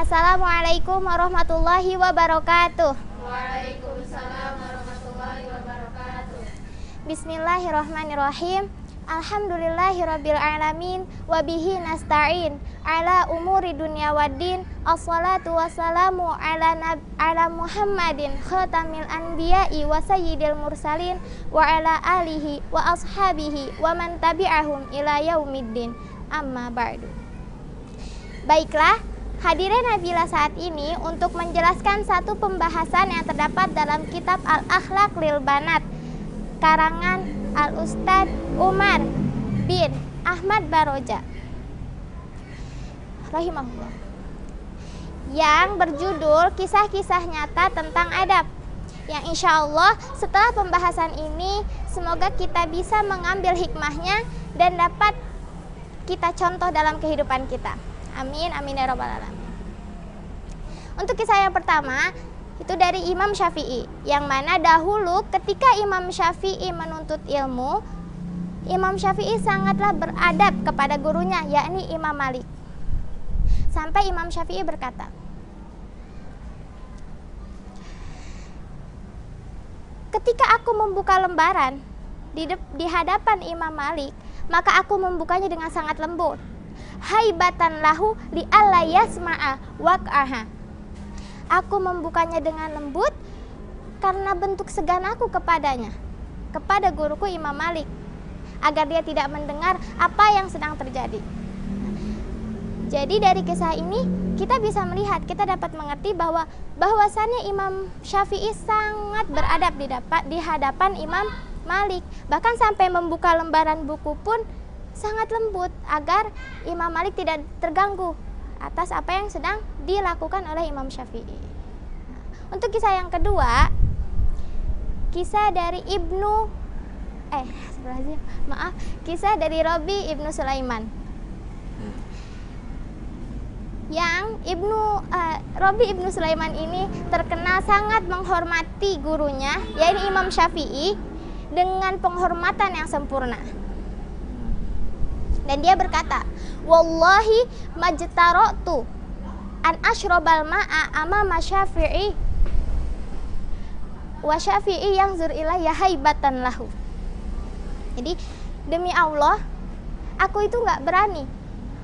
Assalamualaikum warahmatullahi wabarakatuh. Waalaikumsalam warahmatullahi wabarakatuh. Bismillahirrahmanirrahim. Alhamdulillahirabbil alamin wa bihi nasta'in ala umuri dunya waddin. Assalatu wassalamu ala Muhammadin khatamil anbiya'i wa sayyidil mursalin wa ala alihi wa ashabihi wa man tabi'ahum ila yaumiddin. Amma ba'du. Baiklah, hadirin Nabila saat ini untuk menjelaskan satu pembahasan yang terdapat dalam kitab Al-Akhlaq lil Banat karangan Al-Ustadz Umar bin Ahmad Baroja rahimahullah, yang berjudul Kisah-kisah Nyata tentang Adab, yang insya Allah setelah pembahasan ini semoga kita bisa mengambil hikmahnya dan dapat kita contoh dalam kehidupan kita. Amin, amin ya rabbal alamin. Untuk kisah yang pertama itu dari Imam Syafi'i, yang mana dahulu ketika Imam Syafi'i menuntut ilmu, Imam Syafi'i sangatlah beradab kepada gurunya, yakni Imam Malik. Sampai Imam Syafi'i berkata, ketika aku membuka lembaran di hadapan Imam Malik, maka aku membukanya dengan sangat lembut, haibatan lahu li alla yasma'a waq'aha. Aku membukanya dengan lembut karena bentuk segan aku kepadanya, kepada guruku Imam Malik, agar dia tidak mendengar apa yang sedang terjadi. Jadi dari kisah ini kita bisa melihat, kita dapat mengerti bahwasannya Imam Syafi'i sangat beradab di hadapan Imam Malik. Bahkan sampai membuka lembaran buku pun sangat lembut agar Imam Malik tidak terganggu atas apa yang sedang dilakukan oleh Imam Syafi'i. Untuk kisah yang kedua, kisah dari kisah dari Rabi ibnu Sulaiman, yang Rabi ibnu Sulaiman ini terkenal sangat menghormati gurunya, yaitu Imam Syafi'i, dengan penghormatan yang sempurna. Dan dia berkata, wallahi majtaratu an ashrabal ma'a amama Syafi'i wa Syafi'i yanzur ilayya haibatan lahu. Jadi demi Allah, aku itu enggak berani.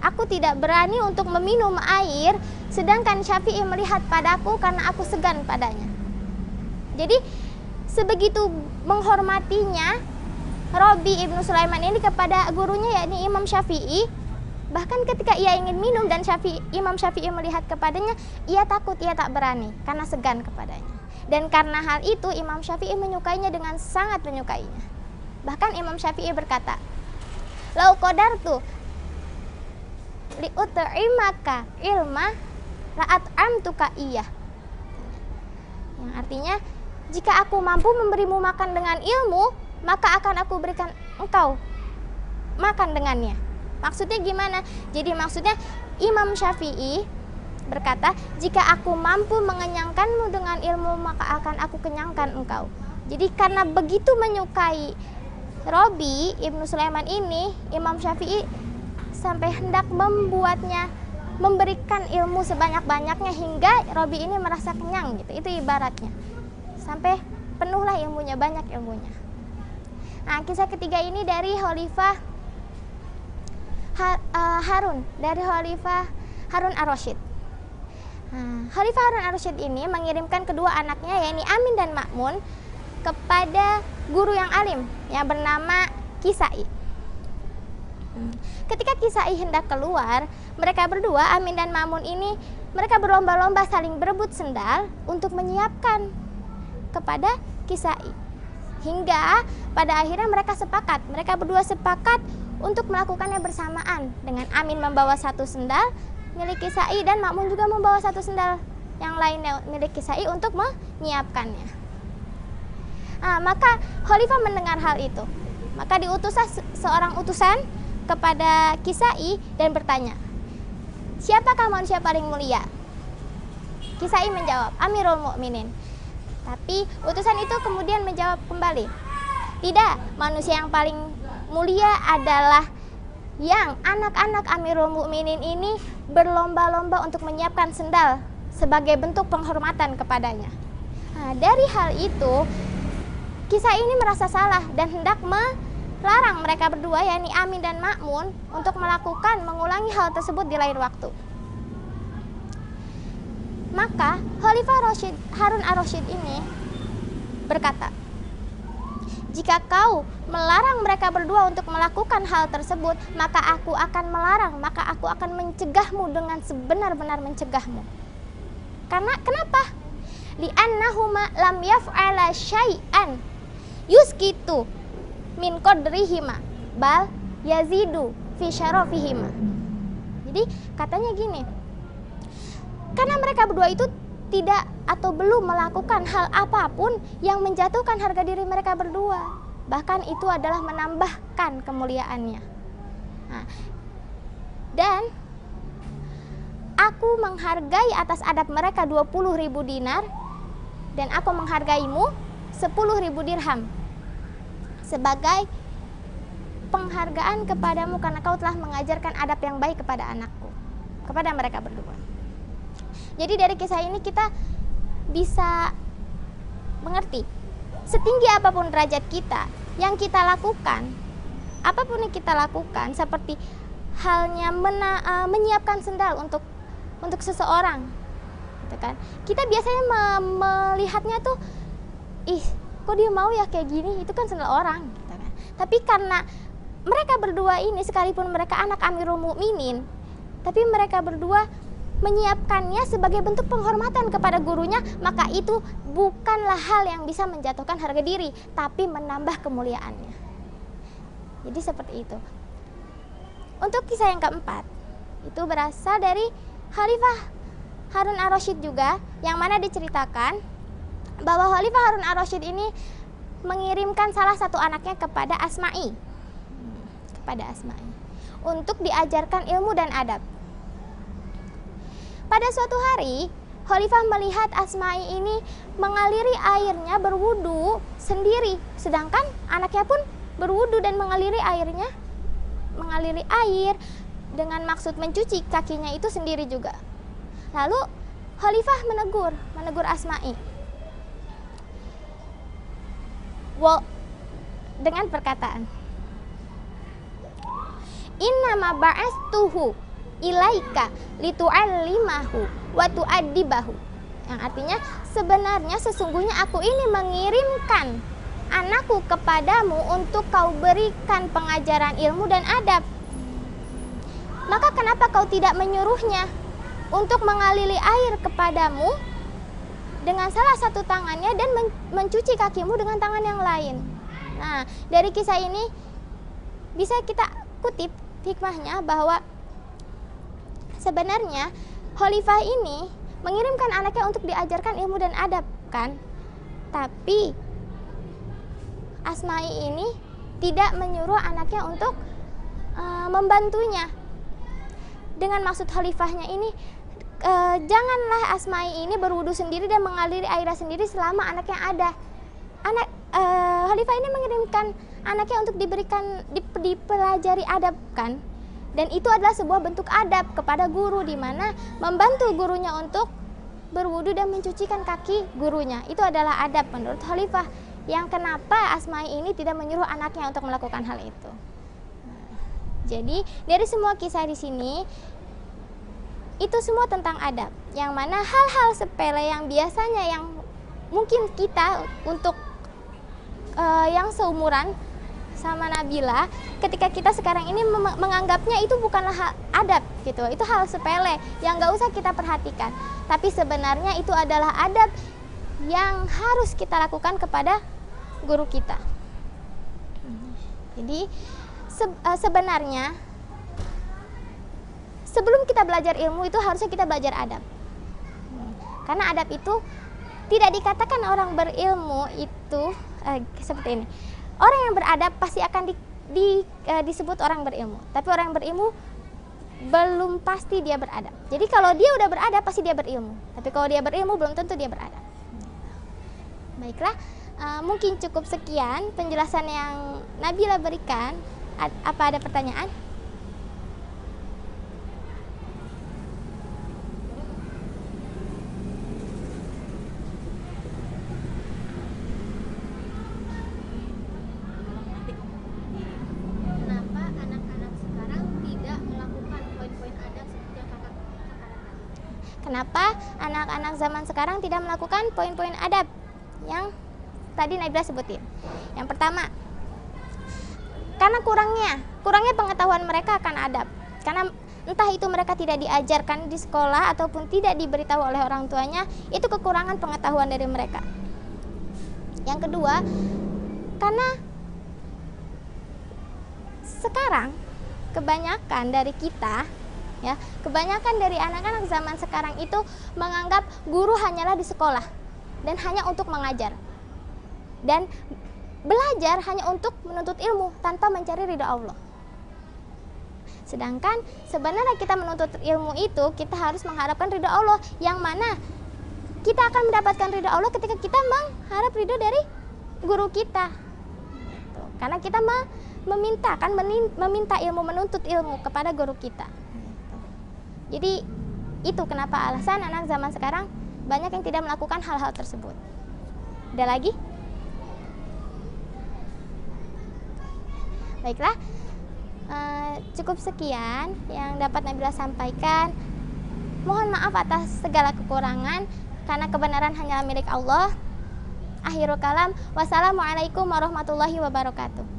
Aku tidak berani untuk meminum air sedangkan Syafi'i melihat padaku karena aku segan padanya. Jadi sebegitu menghormatinya Rabi ibnu Sulaiman ini kepada gurunya, yakni Imam Syafi'i. Bahkan ketika ia ingin minum dan Imam Syafi'i melihat kepadanya, ia takut, ia tak berani karena segan kepadanya. Dan karena hal itu Imam Syafi'i menyukainya dengan sangat menyukainya. Bahkan Imam Syafi'i berkata, lau qadartu li ut'imaka ilma la'at amtuka iyah. Yang artinya, jika aku mampu memberimu makan dengan ilmu, maka akan aku berikan engkau makan dengannya. Maksudnya gimana? Jadi maksudnya Imam Syafi'i berkata, jika aku mampu mengenyangkanmu dengan ilmu, maka akan aku kenyangkan engkau. Jadi karena begitu menyukai Rabi ibnu Sulaiman ini, Imam Syafi'i sampai hendak membuatnya memberikan ilmu sebanyak-banyaknya hingga Rabi ini merasa kenyang gitu. Itu ibaratnya. Sampai penuhlah ilmunya, banyak ilmunya. Nah, kisah ketiga ini dari Khalifah Harun Harun Ar-Rasyid. Khalifah Harun Ar-Rasyid ini mengirimkan kedua anaknya, yakni Amin dan Ma'mun, kepada guru yang alim yang bernama Kisai. Ketika Kisai hendak keluar, mereka berdua, Amin dan Ma'mun ini, mereka berlomba-lomba saling berebut sendal untuk menyiapkan kepada Kisai. Hingga pada akhirnya mereka berdua sepakat untuk melakukannya bersamaan, dengan Amin membawa satu sendal milik Kisai dan Ma'mun juga membawa satu sendal yang lainnya milik Kisai untuk menyiapkannya. Maka Khalifah mendengar hal itu, maka diutuslah seorang utusan kepada Kisai dan bertanya, siapakah manusia paling mulia? Kisai menjawab, Amirul Mukminin. Tapi utusan itu kemudian menjawab kembali, tidak, manusia yang paling mulia adalah yang anak-anak Amirul Mukminin ini berlomba-lomba untuk menyiapkan sendal sebagai bentuk penghormatan kepadanya. Nah, dari hal itu, Kisai ini merasa salah dan hendak melarang mereka berdua, yakni Amin dan Ma'mun, untuk mengulangi hal tersebut di lain waktu. Maka Khalifah Harun ar-Rasyid ini berkata, jika kau melarang mereka berdua untuk melakukan hal tersebut, maka aku akan mencegahmu dengan sebenar-benar mencegahmu. Karena kenapa? Li'annahuma lam yaf'ala syai'an yuskitu min qadrihima bal yazidu fi syarafihima. Jadi katanya gini, karena mereka berdua itu tidak atau belum melakukan hal apapun yang menjatuhkan harga diri mereka berdua, bahkan itu adalah menambahkan kemuliaannya. Nah, dan aku menghargai atas adab mereka 20.000 dinar, dan aku menghargaimu 10.000 dirham sebagai penghargaan kepadamu karena kau telah mengajarkan adab yang baik kepada anakku, kepada mereka berdua. Jadi dari kisah ini kita bisa mengerti, setinggi apapun derajat kita, yang kita lakukan, apapun yang kita lakukan, seperti halnya menyiapkan sendal untuk seseorang, gitu kan? Kita biasanya melihatnya tuh, ih, kok dia mau ya kayak gini, itu kan sendal orang, gitu kan? Tapi karena mereka berdua ini, sekalipun mereka anak Amirul Mukminin, tapi mereka berdua menyiapkannya sebagai bentuk penghormatan kepada gurunya, maka itu bukanlah hal yang bisa menjatuhkan harga diri, tapi menambah kemuliaannya. Jadi seperti itu. Untuk kisah yang keempat, itu berasal dari Khalifah Harun ar-Rasyid juga, yang mana diceritakan bahwa Khalifah Harun ar-Rasyid ini mengirimkan salah satu anaknya kepada Asma'i, untuk diajarkan ilmu dan adab. Pada suatu hari, Khalifah melihat Asma'i ini mengaliri airnya berwudu sendiri, sedangkan anaknya pun berwudu dan mengaliri air dengan maksud mencuci kakinya itu sendiri juga. Lalu Khalifah menegur Asma'i dengan perkataan, innama ba'astuhu ilaika litu'allimahu wa tu'addibahu, yang artinya sebenarnya sesungguhnya aku ini mengirimkan anakku kepadamu untuk kau berikan pengajaran ilmu dan adab. Maka kenapa kau tidak menyuruhnya untuk mengaliri air kepadamu dengan salah satu tangannya dan mencuci kakimu dengan tangan yang lain? Nah, dari kisah ini bisa kita kutip hikmahnya bahwa sebenarnya Khalifah ini mengirimkan anaknya untuk diajarkan ilmu dan adab, kan? Tapi Asma'i ini tidak menyuruh anaknya untuk membantunya. Dengan maksud Khalifahnya ini, janganlah Asma'i ini berwudu sendiri dan mengaliri airnya sendiri selama anaknya ada. Khalifah ini mengirimkan anaknya untuk dipelajari adab, kan? Dan itu adalah sebuah bentuk adab kepada guru, di mana membantu gurunya untuk berwudu dan mencucikan kaki gurunya. Itu adalah adab menurut Khalifah, yang kenapa Asma'i ini tidak menyuruh anaknya untuk melakukan hal itu. Jadi dari semua kisah di sini itu semua tentang adab, yang mana hal-hal sepele yang biasanya yang mungkin kita untuk yang seumuran sama Nabila, ketika kita sekarang ini menganggapnya itu bukanlah hal adab gitu, itu hal sepele yang nggak usah kita perhatikan, tapi sebenarnya itu adalah adab yang harus kita lakukan kepada guru kita. Jadi sebenarnya sebelum kita belajar ilmu itu harusnya kita belajar adab, karena adab itu tidak dikatakan orang berilmu itu seperti ini. Orang yang beradab pasti akan disebut orang berilmu. Tapi orang yang berilmu belum pasti dia beradab. Jadi kalau dia udah beradab pasti dia berilmu. Tapi kalau dia berilmu belum tentu dia beradab. Baiklah, mungkin cukup sekian penjelasan yang Nabila berikan. Apa ada pertanyaan? Kenapa anak-anak zaman sekarang tidak melakukan poin-poin adab yang tadi Nabila sebutin? Yang pertama, karena kurangnya pengetahuan mereka akan adab. Karena entah itu mereka tidak diajarkan di sekolah ataupun tidak diberitahu oleh orang tuanya, itu kekurangan pengetahuan dari mereka. Yang kedua, karena sekarang kebanyakan dari kita, ya, kebanyakan dari anak-anak zaman sekarang itu menganggap guru hanyalah di sekolah dan hanya untuk mengajar. Dan belajar hanya untuk menuntut ilmu tanpa mencari ridha Allah. Sedangkan sebenarnya kita menuntut ilmu itu kita harus mengharapkan ridha Allah, yang mana kita akan mendapatkan ridha Allah ketika kita mengharap ridha dari guru kita. Karena kita meminta ilmu, menuntut ilmu kepada guru kita. Jadi itu kenapa alasan anak zaman sekarang banyak yang tidak melakukan hal-hal tersebut. Ada lagi? Baiklah, cukup sekian yang dapat Nabila sampaikan. Mohon maaf atas segala kekurangan, karena kebenaran hanyalah milik Allah. Akhirul kalam, wassalamualaikum warahmatullahi wabarakatuh.